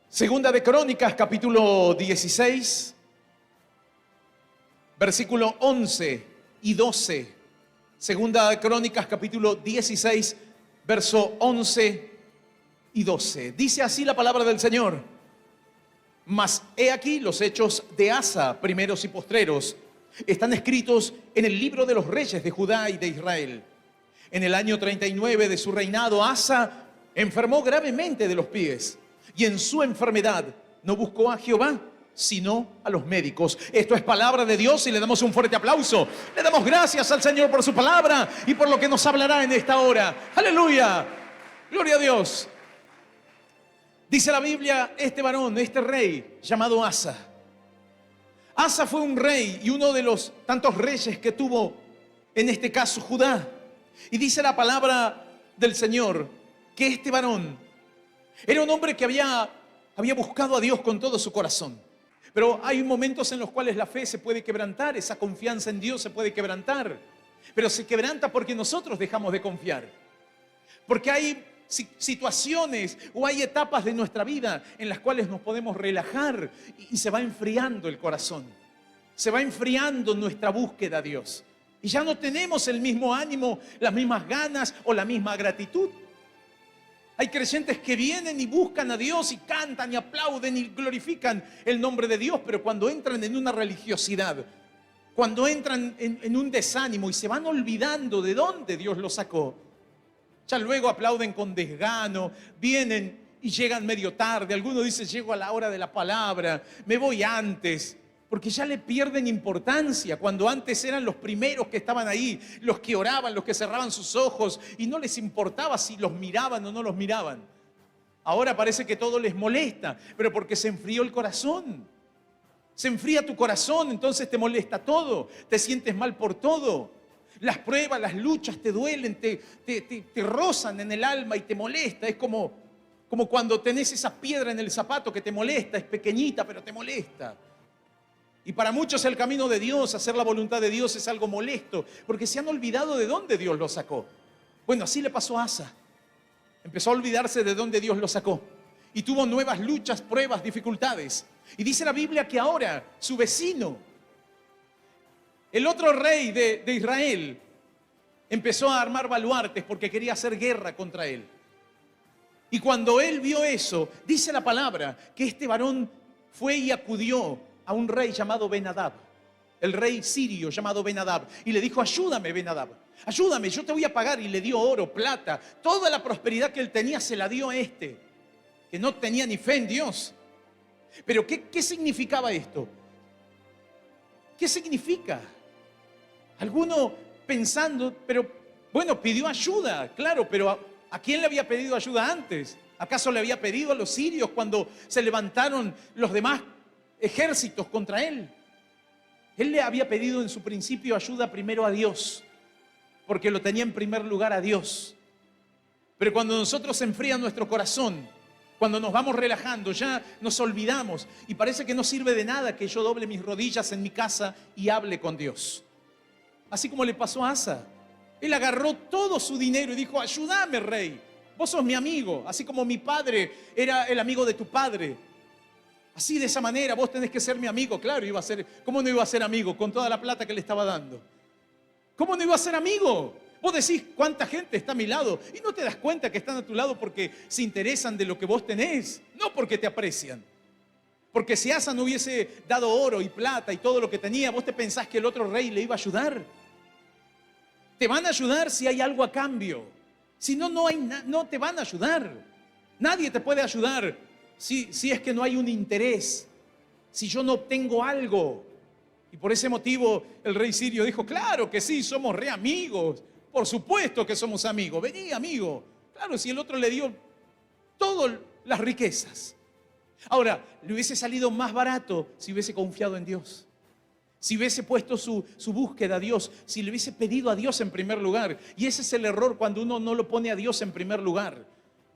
Segunda de Crónicas, capítulo 16, versículo 11 y 12. Segunda de Crónicas, capítulo 16, verso 11 y 12. Dice así la palabra del Señor. Mas he aquí los hechos de Asa, primeros y postreros, están escritos en el libro de los reyes de Judá y de Israel. En el año 39 de su reinado, Asa enfermó gravemente de los pies, y en su enfermedad no buscó a Jehová, sino a los médicos. Esto es palabra de Dios y le damos un fuerte aplauso. Le damos gracias al Señor por su palabra y por lo que nos hablará en esta hora. ¡Aleluya! ¡Gloria a Dios! Dice la Biblia, este varón, este rey llamado Asa. Asa fue un rey y uno de los tantos reyes que tuvo, en este caso, Judá. Y dice la palabra del Señor que este varón era un hombre que había buscado a Dios con todo su corazón. Pero hay momentos en los cuales la fe se puede quebrantar, esa confianza en Dios se puede quebrantar. Pero se quebranta porque nosotros dejamos de confiar. Porque hay situaciones o hay etapas de nuestra vida en las cuales nos podemos relajar y se va enfriando el corazón. Se va enfriando nuestra búsqueda a Dios. Y ya no tenemos el mismo ánimo, las mismas ganas o la misma gratitud. Hay creyentes que vienen y buscan a Dios y cantan y aplauden y glorifican el nombre de Dios, pero cuando entran en una religiosidad, cuando entran en un desánimo y se van olvidando de dónde Dios los sacó, ya luego aplauden con desgano, vienen y llegan medio tarde. Algunos dicen, llego a la hora de la palabra, me voy antes, porque ya le pierden importancia, cuando antes eran los primeros que estaban ahí, los que oraban, los que cerraban sus ojos y no les importaba si los miraban o no los miraban. Ahora parece que todo les molesta, pero porque se enfrió el corazón. Se enfría tu corazón, entonces te molesta todo, te sientes mal por todo. Las pruebas, las luchas te duelen, te rozan en el alma y te molesta. Es como cuando tenés esa piedra en el zapato que te molesta, es pequeñita pero te molesta. Y para muchos el camino de Dios, hacer la voluntad de Dios es algo molesto, porque se han olvidado de dónde Dios los sacó. Bueno, así le pasó a Asa. Empezó a olvidarse de dónde Dios lo sacó. Y tuvo nuevas luchas, pruebas, dificultades. Y dice la Biblia que ahora su vecino, el otro rey de Israel, empezó a armar baluartes porque quería hacer guerra contra él. Y cuando él vio eso, dice la palabra que este varón fue y acudió a un rey llamado Ben-Hadad, el rey sirio llamado Ben-Hadad, y le dijo, ayúdame Ben-Hadad, ayúdame, yo te voy a pagar. Y le dio oro, plata, toda la prosperidad que él tenía se la dio a este, que no tenía ni fe en Dios. Pero ¿qué significaba esto? ¿Qué significa? Alguno pensando, pero bueno, pidió ayuda, claro, pero ¿a quién le había pedido ayuda antes? ¿Acaso le había pedido a los sirios cuando se levantaron los demás ejércitos contra él? Él le había pedido en su principio ayuda primero a Dios, porque lo tenía en primer lugar a Dios. Pero cuando nosotros se enfría nuestro corazón, cuando nos vamos relajando, ya nos olvidamos y parece que no sirve de nada que yo doble mis rodillas en mi casa y hable con Dios. Así como le pasó a Asa. Él agarró todo su dinero y dijo, ayúdame, rey, vos sos mi amigo, así como mi padre era el amigo de tu padre. Así, de esa manera, vos tenés que ser mi amigo. Claro, ¿cómo no iba a ser amigo con toda la plata que le estaba dando? ¿Cómo no iba a ser amigo? Vos decís, ¿cuánta gente está a mi lado? Y no te das cuenta que están a tu lado porque se interesan de lo que vos tenés, no porque te aprecian. Porque si Asa no hubiese dado oro y plata y todo lo que tenía, vos te pensás que el otro rey le iba a ayudar. Te van a ayudar si hay algo a cambio. Si no, no te van a ayudar. Nadie te puede ayudar si es que no hay un interés, si yo no obtengo algo. Y por ese motivo el rey sirio dijo, claro que sí, somos re amigos, por supuesto que somos amigos, vení amigo. Claro, si el otro le dio todas las riquezas. Ahora, le hubiese salido más barato si hubiese confiado en Dios, si hubiese puesto su búsqueda a Dios, si le hubiese pedido a Dios en primer lugar. Y ese es el error cuando uno no lo pone a Dios en primer lugar.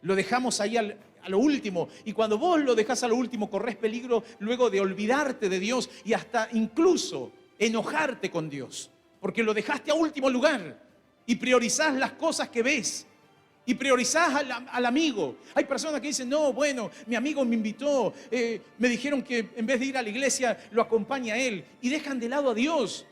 Lo dejamos ahí a lo último. Y cuando vos lo dejás a lo último, corres peligro luego de olvidarte de Dios y hasta incluso enojarte con Dios. Porque lo dejaste a último lugar y priorizás las cosas que ves Y priorizás al amigo. Hay personas que dicen, no, bueno, mi amigo me invitó, me dijeron que en vez de ir a la iglesia lo acompaña a él. Y dejan de lado a Dios.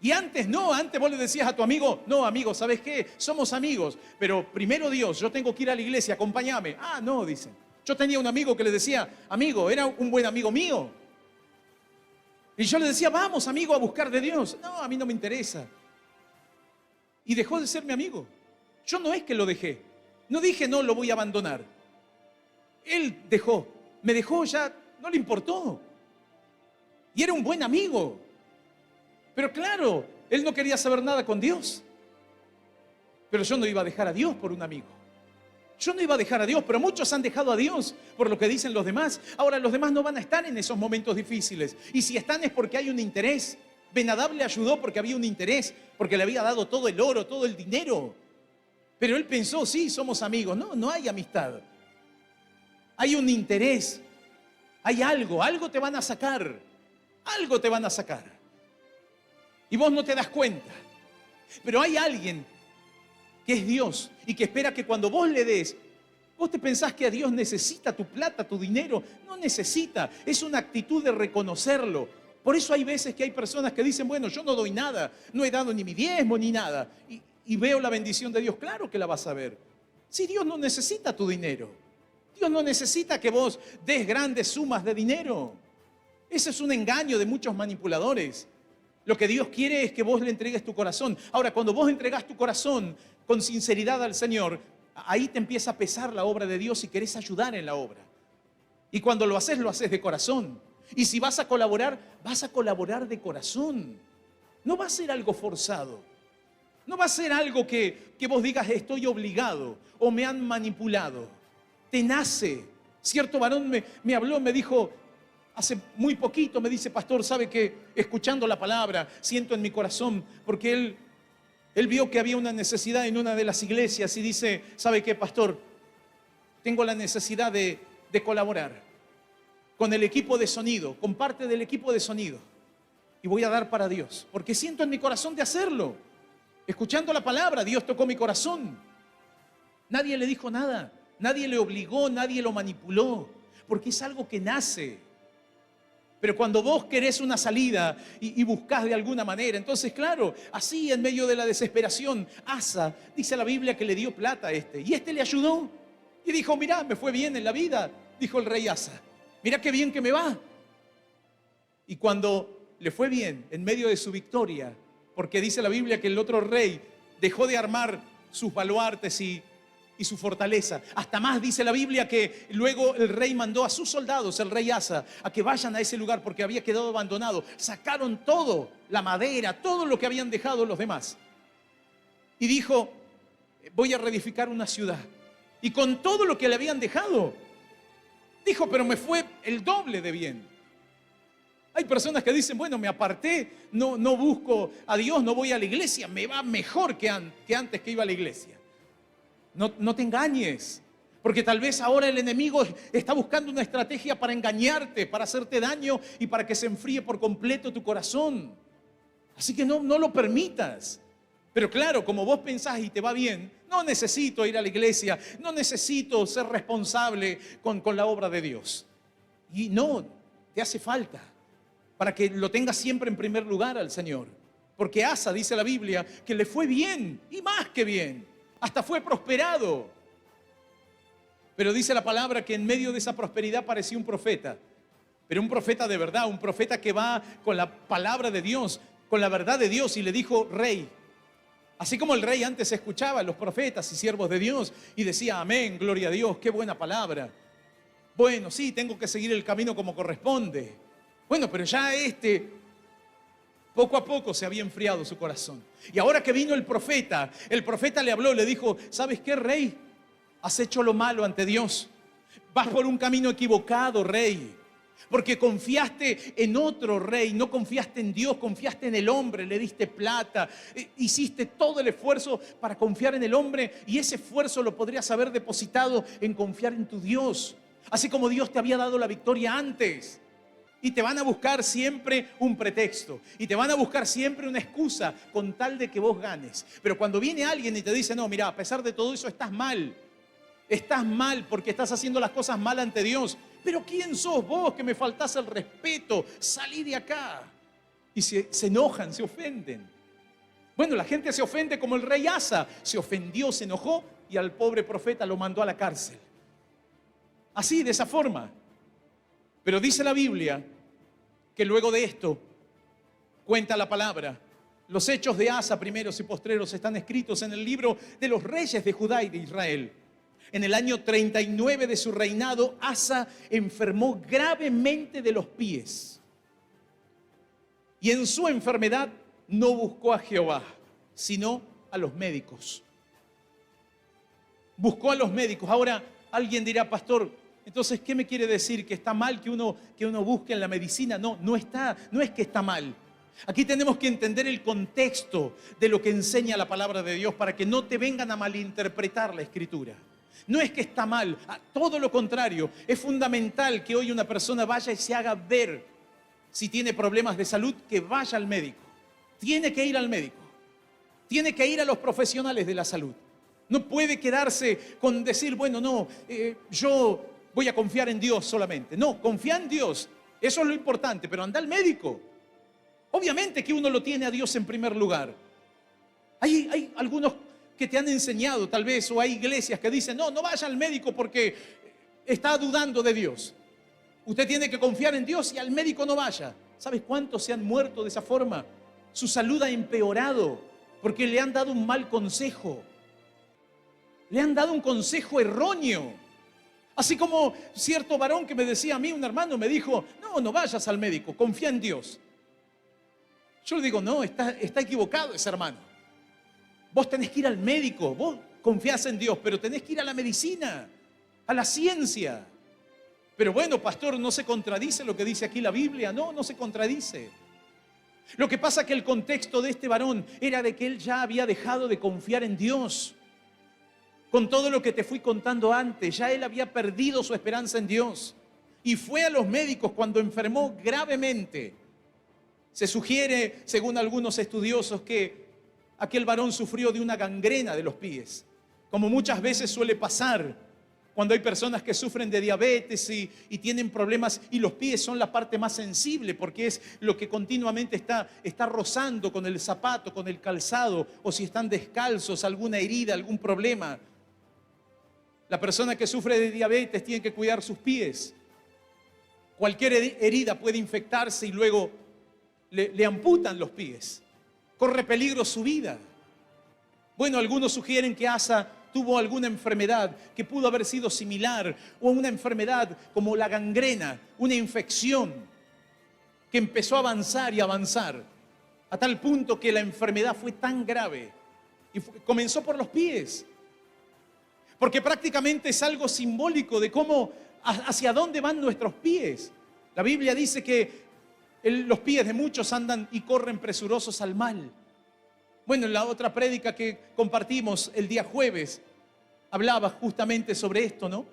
Y antes no, antes vos le decías a tu amigo, no, amigo, ¿sabes qué? Somos amigos, pero primero Dios, yo tengo que ir a la iglesia, acompáñame. Ah, no, dicen. Yo tenía un amigo que le decía, amigo, era un buen amigo mío. Y yo le decía, vamos, amigo, a buscar de Dios. No, a mí no me interesa. Y dejó de ser mi amigo. Yo no es que lo dejé. No dije, no, lo voy a abandonar. Él dejó. Me dejó, ya no le importó. Y era un buen amigo. Pero claro, él no quería saber nada con Dios. Pero yo no iba a dejar a Dios por un amigo. Yo no iba a dejar a Dios, pero muchos han dejado a Dios por lo que dicen los demás. Ahora, los demás no van a estar en esos momentos difíciles. Y si están es porque hay un interés. Ben-Hadad le ayudó porque había un interés, porque le había dado todo el oro, todo el dinero. Pero él pensó, sí, somos amigos. No, no hay amistad. Hay un interés. Hay algo te van a sacar. Algo te van a sacar. Y vos no te das cuenta. Pero hay alguien que es Dios y que espera que cuando vos le des, vos te pensás que a Dios necesita tu plata, tu dinero. No necesita. Es una actitud de reconocerlo. Por eso hay veces que hay personas que dicen, bueno, yo no doy nada. No he dado ni mi diezmo ni nada. Y veo la bendición de Dios. Claro que la vas a ver. Si Dios no necesita tu dinero. Dios no necesita que vos des grandes sumas de dinero. Ese es un engaño de muchos manipuladores. Lo que Dios quiere es que vos le entregues tu corazón. Ahora, cuando vos entregás tu corazón con sinceridad al Señor, ahí te empieza a pesar la obra de Dios y querés ayudar en la obra. Y cuando lo haces de corazón. Y si vas a colaborar de corazón. No va a ser algo forzado. No va a ser algo que vos digas estoy obligado o me han manipulado. Te nace. Cierto varón me habló, me dijo, hace muy poquito, me dice, pastor, ¿sabe que escuchando la palabra siento en mi corazón? Porque él vio que había una necesidad en una de las iglesias y dice, ¿sabe qué, pastor? Tengo la necesidad de colaborar con el equipo de sonido, con parte del equipo de sonido. Y voy a dar para Dios, porque siento en mi corazón de hacerlo. Escuchando la palabra, Dios tocó mi corazón. Nadie le dijo nada, nadie le obligó, nadie lo manipuló, porque es algo que nace. Pero cuando vos querés una salida y buscás de alguna manera, entonces claro, así en medio de la desesperación, Asa, dice la Biblia que le dio plata a este, y este le ayudó. Y dijo, mirá, me fue bien en la vida, dijo el rey Asa. Mirá qué bien que me va. Y cuando le fue bien en medio de su victoria, porque dice la Biblia que el otro rey dejó de armar sus baluartes y su fortaleza. Hasta más dice la Biblia que luego el rey mandó a sus soldados, el rey Asa, a que vayan a ese lugar porque había quedado abandonado. Sacaron todo, la madera, todo lo que habían dejado los demás. Y dijo, voy a reedificar una ciudad. Y con todo lo que le habían dejado, dijo, pero me fue el doble de bien. Hay personas que dicen, bueno, me aparté, no busco a Dios, no voy a la iglesia, me va mejor que antes que iba a la iglesia. No te engañes, porque tal vez ahora el enemigo está buscando una estrategia para engañarte, para hacerte daño y para que se enfríe por completo tu corazón. Así que no lo permitas. Pero claro, como vos pensás y te va bien, no necesito ir a la iglesia, no necesito ser responsable con la obra de Dios. Y no, te hace falta para que lo tengas siempre en primer lugar al Señor. Porque Asa, dice la Biblia, que le fue bien y más que bien. Hasta fue prosperado. Pero dice la palabra que en medio de esa prosperidad parecía un profeta. Pero un profeta de verdad, un profeta que va con la palabra de Dios, con la verdad de Dios, y le dijo, rey. Así como el rey antes escuchaba a los profetas y siervos de Dios y decía, amén, gloria a Dios, qué buena palabra. Bueno, sí, tengo que seguir el camino como corresponde. Bueno, pero ya poco a poco se había enfriado su corazón. Y ahora que vino el profeta le habló, le dijo, ¿sabes qué, rey? Has hecho lo malo ante Dios. Vas por un camino equivocado, rey. Porque confiaste en otro rey, no confiaste en Dios, confiaste en el hombre, le diste plata, hiciste todo el esfuerzo para confiar en el hombre y ese esfuerzo lo podrías haber depositado en confiar en tu Dios. Así como Dios te había dado la victoria antes. Y te van a buscar siempre un pretexto. Y te van a buscar siempre una excusa con tal de que vos ganes. Pero cuando viene alguien y te dice, no, mira, a pesar de todo eso estás mal. Estás mal porque estás haciendo las cosas mal ante Dios. Pero ¿quién sos vos que me faltás el respeto? Salí de acá. Y se enojan, se ofenden. Bueno, la gente se ofende como el rey Asa. Se ofendió, se enojó y al pobre profeta lo mandó a la cárcel. Así, de esa forma. Pero dice la Biblia que luego de esto, cuenta la palabra, los hechos de Asa, primeros y postreros, están escritos en el libro de los reyes de Judá y de Israel. En el año 39 de su reinado, Asa enfermó gravemente de los pies. Y en su enfermedad no buscó a Jehová, sino a los médicos. Buscó a los médicos. Ahora alguien dirá, pastor, entonces, ¿qué me quiere decir? ¿Que está mal que uno busque en la medicina? No, no es que está mal. Aquí tenemos que entender el contexto de lo que enseña la palabra de Dios para que no te vengan a malinterpretar la Escritura. No es que está mal, todo lo contrario. Es fundamental que hoy una persona vaya y se haga ver si tiene problemas de salud, que vaya al médico. Tiene que ir al médico. Tiene que ir a los profesionales de la salud. No puede quedarse con decir, bueno, no, yo voy a confiar en Dios solamente. No, confía en Dios. Eso es lo importante, pero anda al médico. Obviamente que uno lo tiene a Dios en primer lugar. Hay algunos que te han enseñado tal vez, o hay iglesias que dicen, no vaya al médico porque está dudando de Dios. Usted tiene que confiar en Dios y al médico no vaya. ¿Sabes cuántos se han muerto de esa forma? Su salud ha empeorado porque le han dado un mal consejo. Le han dado un consejo erróneo. Así como cierto varón que me decía a mí, un hermano, me dijo, no vayas al médico, confía en Dios. Yo le digo, no, está equivocado ese hermano. Vos tenés que ir al médico, vos confiás en Dios, pero tenés que ir a la medicina, a la ciencia. Pero bueno, pastor, ¿no se contradice lo que dice aquí la Biblia? No se contradice. Lo que pasa es que el contexto de este varón era de que él ya había dejado de confiar en Dios. Con todo lo que te fui contando antes, ya él había perdido su esperanza en Dios. Y fue a los médicos cuando enfermó gravemente. Se sugiere, según algunos estudiosos, que aquel varón sufrió de una gangrena de los pies. Como muchas veces suele pasar cuando hay personas que sufren de diabetes y tienen problemas, y los pies son la parte más sensible porque es lo que continuamente está rozando con el zapato, con el calzado, o si están descalzos, alguna herida, algún problema. La persona que sufre de diabetes tiene que cuidar sus pies. Cualquier herida puede infectarse y luego le amputan los pies. Corre peligro su vida. Bueno, algunos sugieren que Asa tuvo alguna enfermedad que pudo haber sido similar, o una enfermedad como la gangrena, una infección que empezó a avanzar y avanzar, a tal punto que la enfermedad fue tan grave y comenzó por los pies. Porque prácticamente es algo simbólico de cómo, hacia dónde van nuestros pies. La Biblia dice que los pies de muchos andan y corren presurosos al mal. Bueno, en la otra prédica que compartimos el día jueves, hablaba justamente sobre esto, ¿no?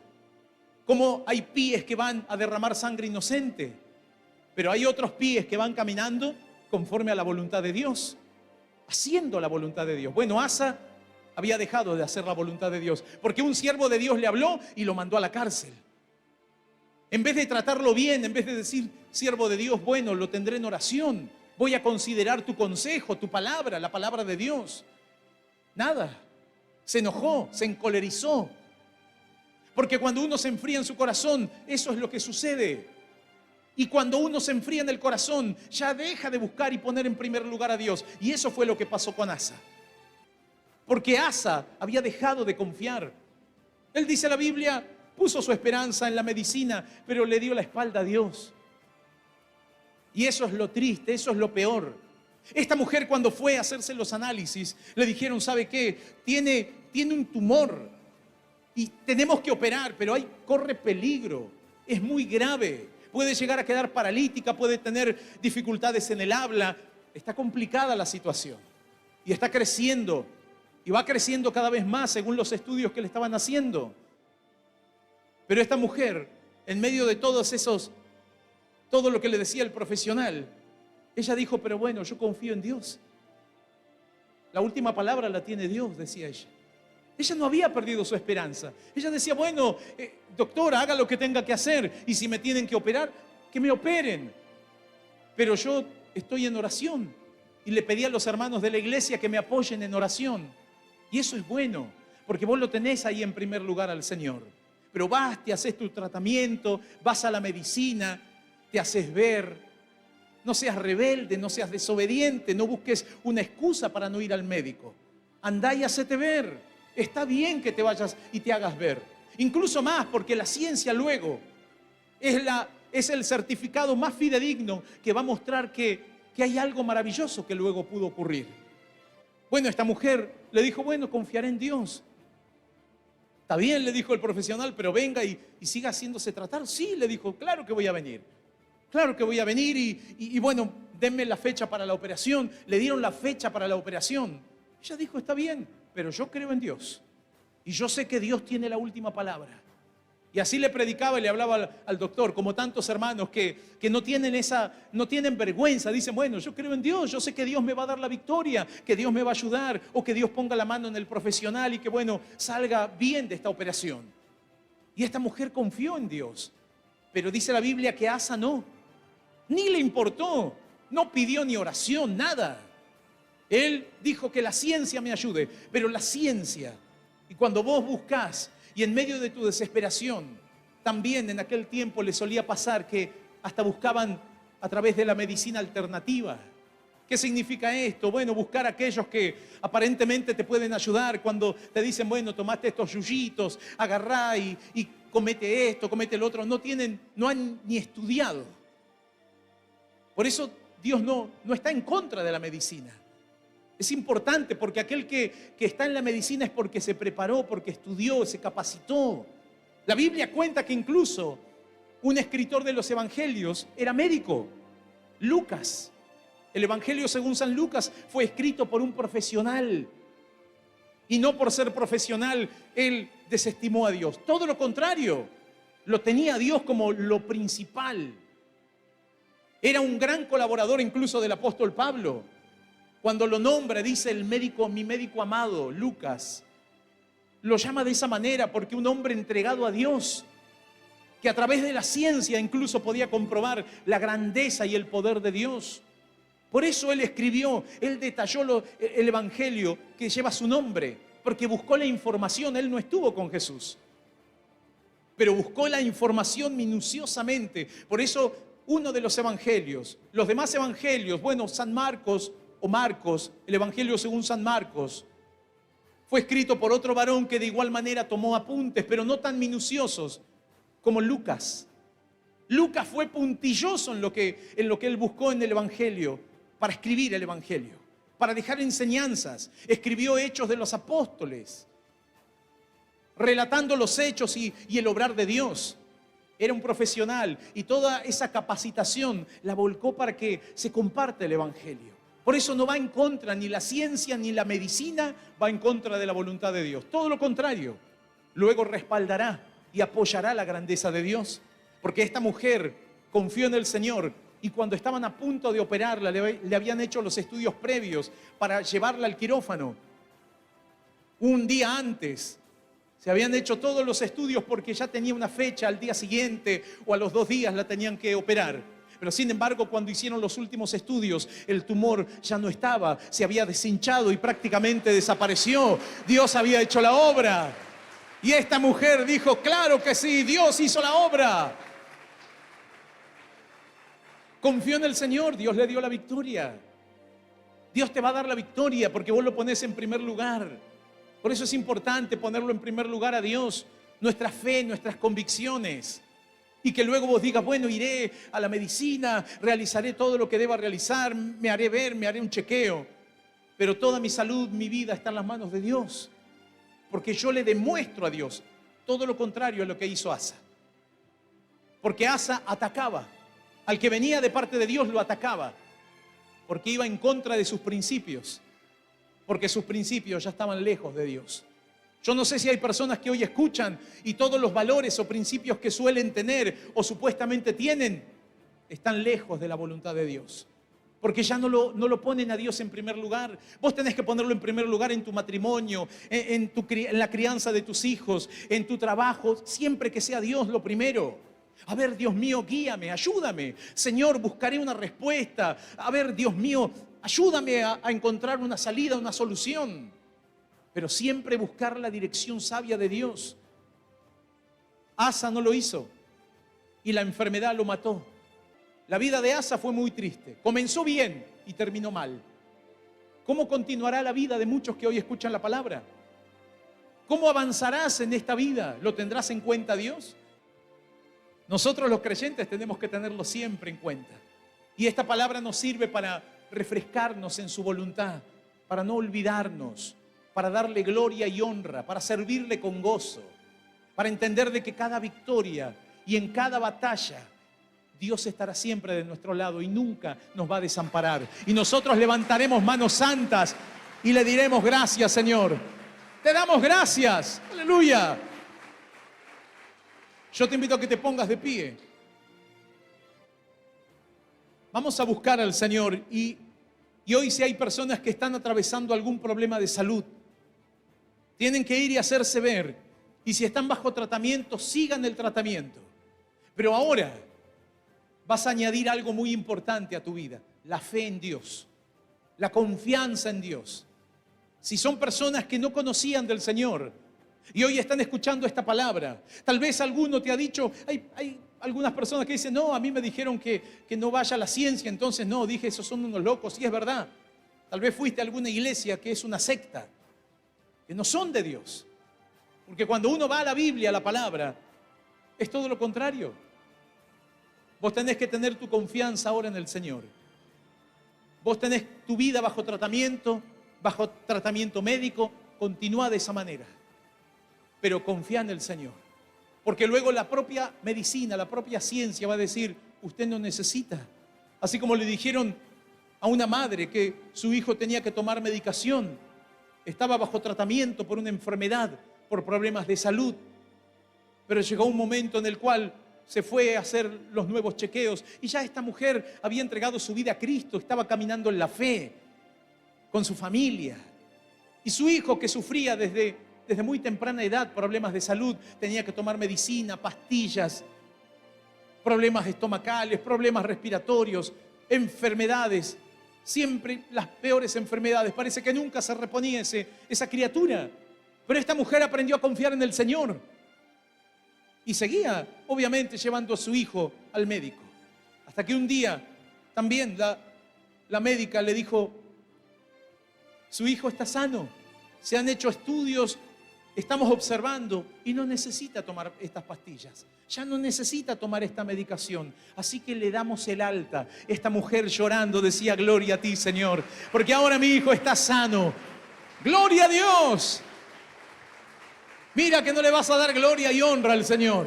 Cómo hay pies que van a derramar sangre inocente, pero hay otros pies que van caminando conforme a la voluntad de Dios, haciendo la voluntad de Dios. Bueno, Asa había dejado de hacer la voluntad de Dios, porque un siervo de Dios le habló y lo mandó a la cárcel. En vez de tratarlo bien, en vez de decir, siervo de Dios, bueno, lo tendré en oración, voy a considerar tu consejo, tu palabra, la palabra de Dios. Nada. Se enojó, se encolerizó. Porque cuando uno se enfría en su corazón, eso es lo que sucede. Y cuando uno se enfría en el corazón, ya deja de buscar y poner en primer lugar a Dios. Y eso fue lo que pasó con Asa. Porque Asa había dejado de confiar. Él dice la Biblia, puso su esperanza en la medicina, pero le dio la espalda a Dios. Y eso es lo triste, eso es lo peor. Esta mujer, cuando fue a hacerse los análisis, le dijeron, ¿sabe qué? Tiene un tumor y tenemos que operar, pero corre peligro, es muy grave. Puede llegar a quedar paralítica, puede tener dificultades en el habla. Está complicada la situación y está creciendo y va creciendo cada vez más según los estudios que le estaban haciendo. Pero esta mujer, en medio de todos esos todo lo que le decía el profesional. Ella dijo, pero bueno, yo confío en Dios. La última palabra la tiene Dios, decía ella. Ella no había perdido su esperanza. Ella decía, bueno, doctora, haga lo que tenga que hacer. Y si me tienen que operar, que me operen. Pero yo estoy en oración. Y le pedí a los hermanos de la iglesia que me apoyen en oración. Y eso es bueno, porque vos lo tenés ahí en primer lugar al Señor. Pero vas, te haces tu tratamiento, vas a la medicina, te haces ver. No seas rebelde, no seas desobediente, no busques una excusa para no ir al médico. Andá y hacete ver. Está bien que te vayas y te hagas ver. Incluso más, porque la ciencia luego es el certificado más fidedigno que va a mostrar que hay algo maravilloso que luego pudo ocurrir. Bueno, esta mujer le dijo, bueno, confiaré en Dios. Está bien, le dijo el profesional, pero venga y siga haciéndose tratar. Sí, le dijo, claro que voy a venir. Claro que voy a venir y bueno, denme la fecha para la operación. Le dieron la fecha para la operación. Ella dijo, está bien, pero yo creo en Dios. Y yo sé que Dios tiene la última palabra. Y así le predicaba y le hablaba al doctor, como tantos hermanos que no tienen vergüenza. Dicen, bueno, yo creo en Dios, yo sé que Dios me va a dar la victoria, que Dios me va a ayudar, o que Dios ponga la mano en el profesional y que, bueno, salga bien de esta operación. Y esta mujer confió en Dios. Pero dice la Biblia que Asa no. Ni le importó, no pidió ni oración, nada. Él dijo que la ciencia me ayude, pero la ciencia, y cuando vos buscás, y en medio de tu desesperación, también en aquel tiempo le solía pasar que hasta buscaban a través de la medicina alternativa. ¿Qué significa esto? Bueno, buscar a aquellos que aparentemente te pueden ayudar cuando te dicen, bueno, tomate estos yuyitos, agarrá y comete esto, comete el otro. No han ni estudiado. Por eso Dios no está en contra de la medicina. Es importante porque aquel que está en la medicina es porque se preparó, porque estudió, se capacitó. La Biblia cuenta que incluso un escritor de los evangelios era médico, Lucas. El evangelio según San Lucas fue escrito por un profesional. Y no por ser profesional, él desestimó a Dios. Todo lo contrario, lo tenía a Dios como lo principal. Era un gran colaborador incluso del apóstol Pablo. Cuando lo nombra, dice el médico, mi médico amado, Lucas. Lo llama de esa manera porque un hombre entregado a Dios, que a través de la ciencia incluso podía comprobar la grandeza y el poder de Dios. Por eso él escribió, él detalló el evangelio que lleva su nombre, porque buscó la información. Él no estuvo con Jesús, pero buscó la información minuciosamente. Por eso uno de los evangelios, los demás evangelios, bueno, San Marcos o Marcos, el evangelio según San Marcos, fue escrito por otro varón que de igual manera tomó apuntes, pero no tan minuciosos como Lucas. Lucas fue puntilloso en lo que él buscó en el evangelio, para escribir el evangelio, para dejar enseñanzas. Escribió Hechos de los Apóstoles, relatando los hechos y el obrar de Dios. Era un profesional y toda esa capacitación la volcó para que se comparte el evangelio. Por eso no va en contra, ni la ciencia ni la medicina va en contra de la voluntad de Dios. Todo lo contrario, luego respaldará y apoyará la grandeza de Dios. Porque esta mujer confió en el Señor y cuando estaban a punto de operarla, le habían hecho los estudios previos para llevarla al quirófano. Un día antes se habían hecho todos los estudios porque ya tenía una fecha, al día siguiente o a los 2 días la tenían que operar. Pero sin embargo, cuando hicieron los últimos estudios, el tumor ya no estaba, se había deshinchado y prácticamente desapareció. Dios había hecho la obra. Y esta mujer dijo, claro que sí, Dios hizo la obra. Confió en el Señor, Dios le dio la victoria. Dios te va a dar la victoria porque vos lo pones en primer lugar. Por eso es importante ponerlo en primer lugar a Dios, nuestra fe, nuestras convicciones. Y que luego vos digas, bueno, iré a la medicina, realizaré todo lo que deba realizar, me haré ver, me haré un chequeo. Pero toda mi salud, mi vida está en las manos de Dios. Porque yo le demuestro a Dios todo lo contrario a lo que hizo Asa. Porque Asa atacaba. Al que venía de parte de Dios lo atacaba. Porque iba en contra de sus principios. Porque sus principios ya estaban lejos de Dios. Yo no sé si hay personas que hoy escuchan y todos los valores o principios que suelen tener o supuestamente tienen están lejos de la voluntad de Dios. Porque ya no lo ponen a Dios en primer lugar. Vos tenés que ponerlo en primer lugar en tu matrimonio, en la crianza de tus hijos, en tu trabajo, siempre que sea Dios lo primero. A ver, Dios mío, guíame, ayúdame. Señor, buscaré una respuesta. A ver, Dios mío, ayúdame a encontrar una salida, una solución. Pero siempre buscar la dirección sabia de Dios. Asa no lo hizo y la enfermedad lo mató. La vida de Asa fue muy triste. Comenzó bien y terminó mal. ¿Cómo continuará la vida de muchos que hoy escuchan la palabra? ¿Cómo avanzarás en esta vida? ¿Lo tendrás en cuenta Dios? Nosotros los creyentes tenemos que tenerlo siempre en cuenta. Y esta palabra nos sirve para refrescarnos en su voluntad, para no olvidarnos, para darle gloria y honra, para servirle con gozo, para entender de que cada victoria y en cada batalla Dios estará siempre de nuestro lado y nunca nos va a desamparar. Y nosotros levantaremos manos santas y le diremos gracias, Señor. Te damos gracias. Aleluya. Yo te invito a que te pongas de pie. Vamos a buscar al Señor y hoy si hay personas que están atravesando algún problema de salud, tienen que ir y hacerse ver. Y si están bajo tratamiento, sigan el tratamiento. Pero ahora vas a añadir algo muy importante a tu vida: la fe en Dios, la confianza en Dios. Si son personas que no conocían del Señor y hoy están escuchando esta palabra, tal vez alguno te ha dicho, hay algunas personas que dicen, no, a mí me dijeron que no vaya a la ciencia, entonces no, dije, esos son unos locos. Y es verdad, tal vez fuiste a alguna iglesia que es una secta, que no son de Dios. Porque cuando uno va a la Biblia, a la palabra, es todo lo contrario. Vos tenés que tener tu confianza ahora en el Señor. Vos tenés tu vida bajo tratamiento médico, continúa de esa manera. Pero confía en el Señor. Porque luego la propia medicina, la propia ciencia va a decir, usted no necesita. Así como le dijeron a una madre que su hijo tenía que tomar medicación, estaba bajo tratamiento por una enfermedad, por problemas de salud. Pero llegó un momento en el cual se fue a hacer los nuevos chequeos y ya esta mujer había entregado su vida a Cristo, estaba caminando en la fe con su familia. Y su hijo, que sufría desde muy temprana edad problemas de salud, tenía que tomar medicina, pastillas, problemas estomacales, problemas respiratorios, enfermedades, siempre las peores enfermedades. Parece que nunca se reponía esa criatura. Pero esta mujer aprendió a confiar en el Señor y seguía, obviamente, llevando a su hijo al médico. Hasta que un día también la médica le dijo, su hijo está sano, se han hecho estudios, estamos observando y no necesita tomar estas pastillas, ya no necesita tomar esta medicación, así que le damos el alta. Esta mujer llorando decía, gloria a ti, Señor, porque ahora mi hijo está sano. ¡Gloria a Dios! Mira que no le vas a dar gloria y honra al Señor.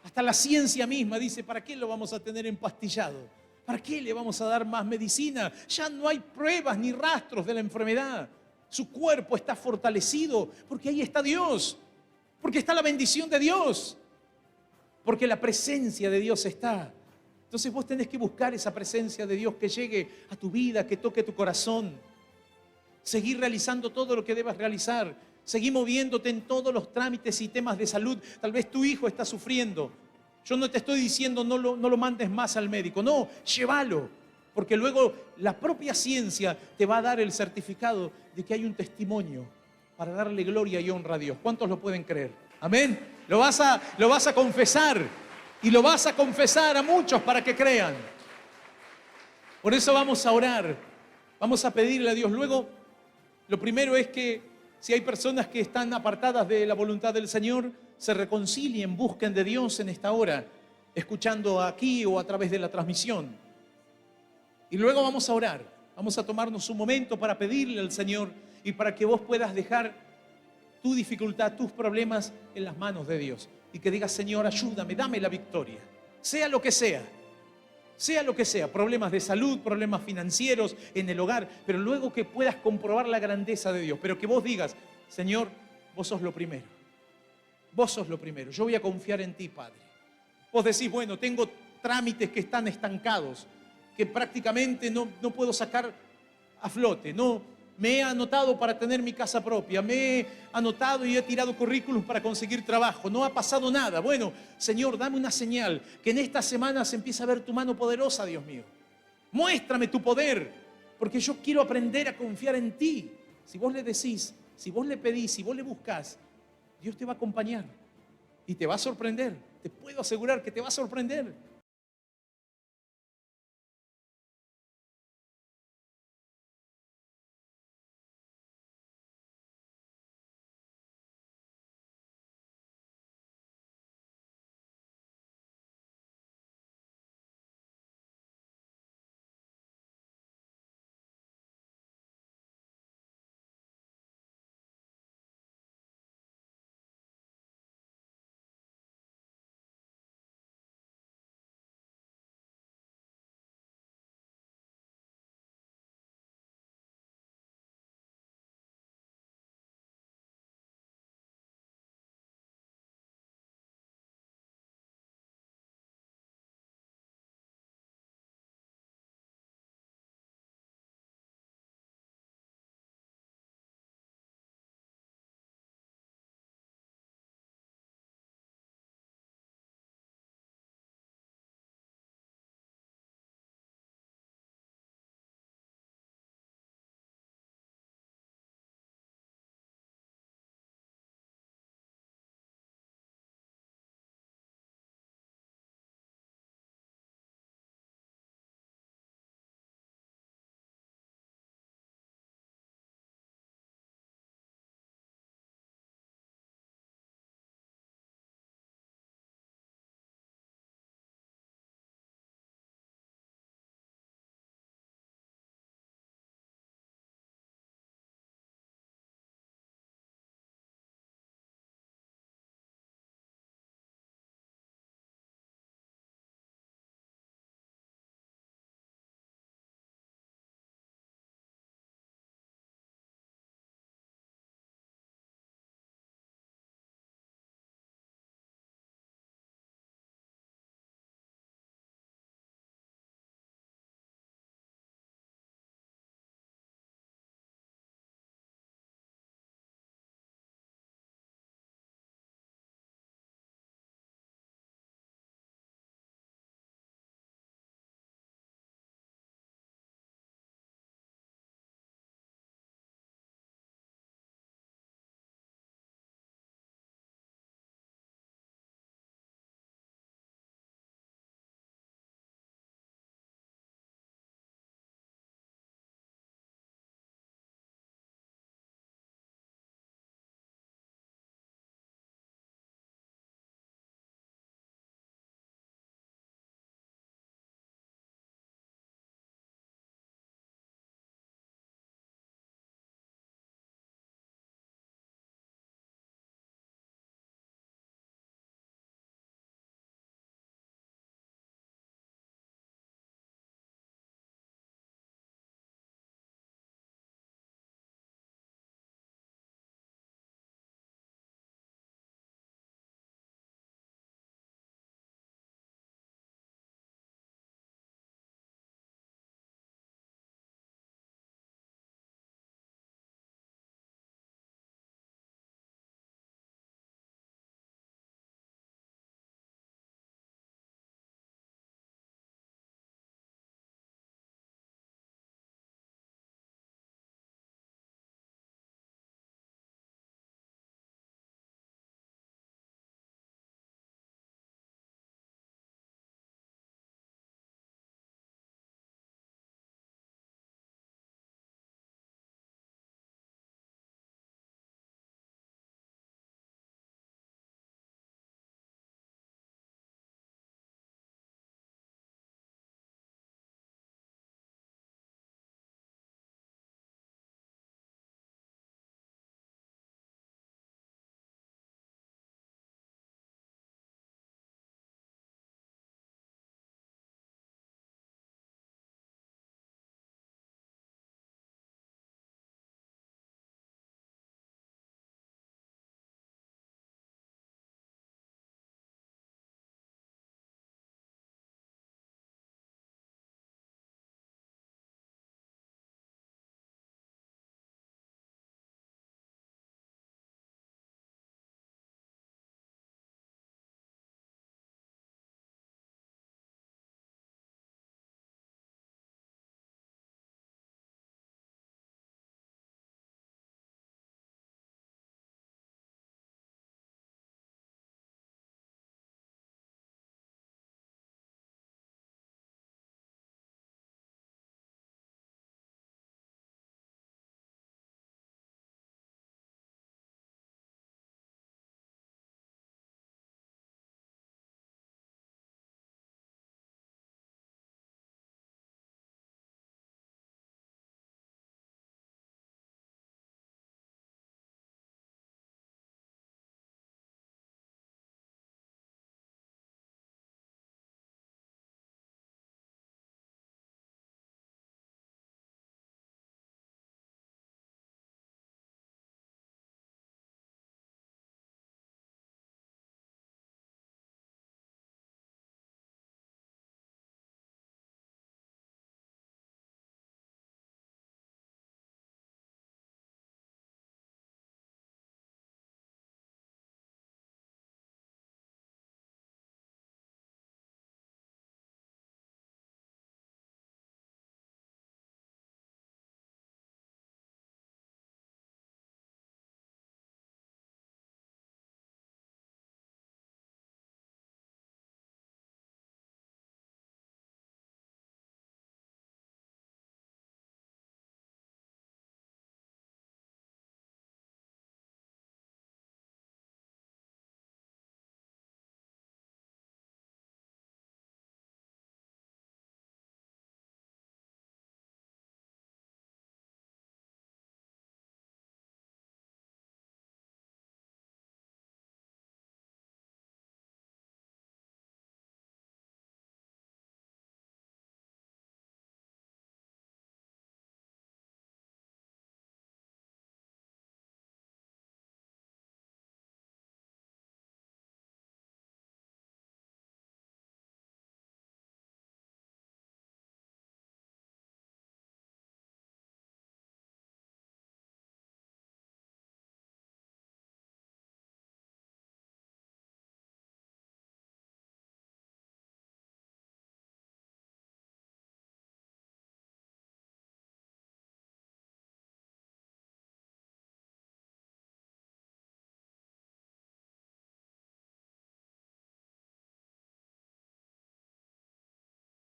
Hasta la ciencia misma dice, ¿para qué lo vamos a tener empastillado? ¿Para qué le vamos a dar más medicina? Ya no hay pruebas ni rastros de la enfermedad. Su cuerpo está fortalecido porque ahí está Dios, porque está la bendición de Dios, porque la presencia de Dios está. Entonces vos tenés que buscar esa presencia de Dios que llegue a tu vida, que toque tu corazón. Seguir realizando todo lo que debas realizar. Seguir moviéndote en todos los trámites y temas de salud. Tal vez tu hijo está sufriendo. Yo no te estoy diciendo no lo mandes más al médico. No, llévalo. Porque luego la propia ciencia te va a dar el certificado de que hay un testimonio para darle gloria y honra a Dios. ¿Cuántos lo pueden creer? Amén. Lo vas a confesar y lo vas a confesar a muchos para que crean. Por eso vamos a orar. Vamos a pedirle a Dios. Luego, lo primero es que si hay personas que están apartadas de la voluntad del Señor, se reconcilien, busquen de Dios en esta hora, escuchando aquí o a través de la transmisión. Y luego vamos a orar, vamos a tomarnos un momento para pedirle al Señor y para que vos puedas dejar tu dificultad, tus problemas en las manos de Dios. Y que digas, Señor, ayúdame, dame la victoria, sea lo que sea. Sea lo que sea, problemas de salud, problemas financieros en el hogar, pero luego que puedas comprobar la grandeza de Dios, pero que vos digas, Señor, vos sos lo primero, vos sos lo primero, yo voy a confiar en ti, Padre. Vos decís, bueno, tengo trámites que están estancados, que prácticamente no puedo sacar a flote. No, me he anotado para tener mi casa propia, me he anotado y he tirado currículums para conseguir trabajo, no ha pasado nada. Bueno, Señor, dame una señal, que en esta semana se empiece a ver tu mano poderosa, Dios mío. Muéstrame tu poder, porque yo quiero aprender a confiar en ti. Si vos le decís, si vos le pedís, si vos le buscás, Dios te va a acompañar y te va a sorprender. Te puedo asegurar que te va a sorprender.